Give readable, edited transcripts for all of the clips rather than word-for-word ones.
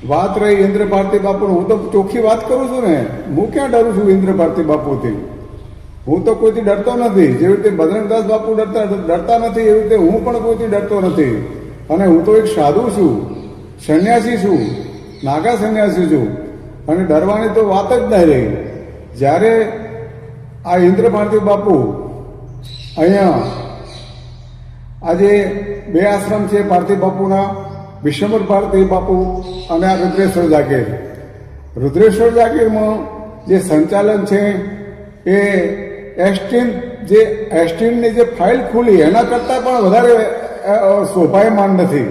વાત રહી ઇન્દ્ર ભારતી બાપુની, હું તો ચોખ્ખી વાત કરું છું ને. હું ક્યાં ડરું છું ઇન્દ્ર ભારતી બાપુથી? હું તો કોઈથી ડરતો નથી. જેવી રીતે બજરંગદાસ બાપુ ડરતા નથી, એવી રીતે હું પણ કોઈથી ડરતો નથી. અને હું તો એક સાધુ છું, સંન્યાસી છું, નાગા સંન્યાસી છું. અને ડરવાની તો વાત જ નહીં રહી. જ્યારે આ ઇન્દ્ર ભારતી બાપુ અહીંયા આજે બે આશ્રમ છે ભારતી બાપુના, વિશ્વંભર ભારતી બાપુ અને આ રુદ્રેશ્વર જાગીર. રુદ્રેશ્વર જાગીરમાં જે સંચાલન છે એ એસટીની જે ફાઇલ ખુલી એના કરતાં પણ વધારે શોભાયમાન નથી.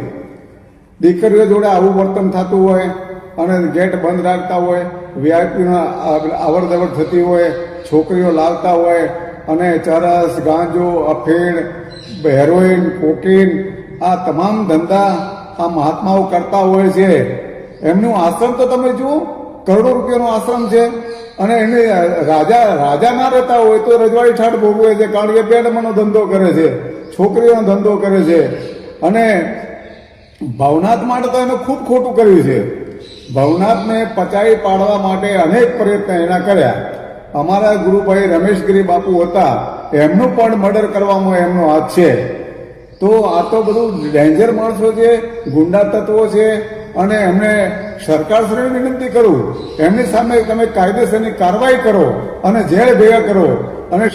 દીકરીઓ જોડે આવું વર્તન થતું હોય અને ગેટ બંધ રાખતા હોય, વીઆઈપીના અવર જવર થતી હોય, છોકરીઓ લાવતા હોય અને ચરસ, ગાંજો, અફીણ, હેરોઈન, કોકીન આ તમામ ધંધા આ મહાત્માઓ કરતા હોય છે. એમનું આશ્રમ તો તમે જુઓ, કરોડો રૂપિયાનો આશ્રમ છે. અને એને રાજા ના રહેતા હોય તો રજવાડી ઠાઠ ભોગવે છે, કારણ કે બેડમાંનો ધંધો કરે છે, છોકરીઓનો ધંધો કરે છે. અને ભવનાથ માટે તો એને ખૂબ ખોટું કર્યું છે. ભવનાથને પચાવી પાડવા માટે અનેક પ્રયત્ન એના કર્યા. અમારા ગુરુભાઈ રમેશગીરી બાપુ હતા, એમનું પણ મર્ડર કરવામાં એમનો હાથ છે. તો આ તો બધું ડેન્જર માણસો છે, ગુંડા તત્વો છે. અને એમને સરકારશ્રીને વિનંતી કરું, એમની સામે તમે કાયદેસરની કાર્યવાહી કરો અને જેલ ભેગા કરો અને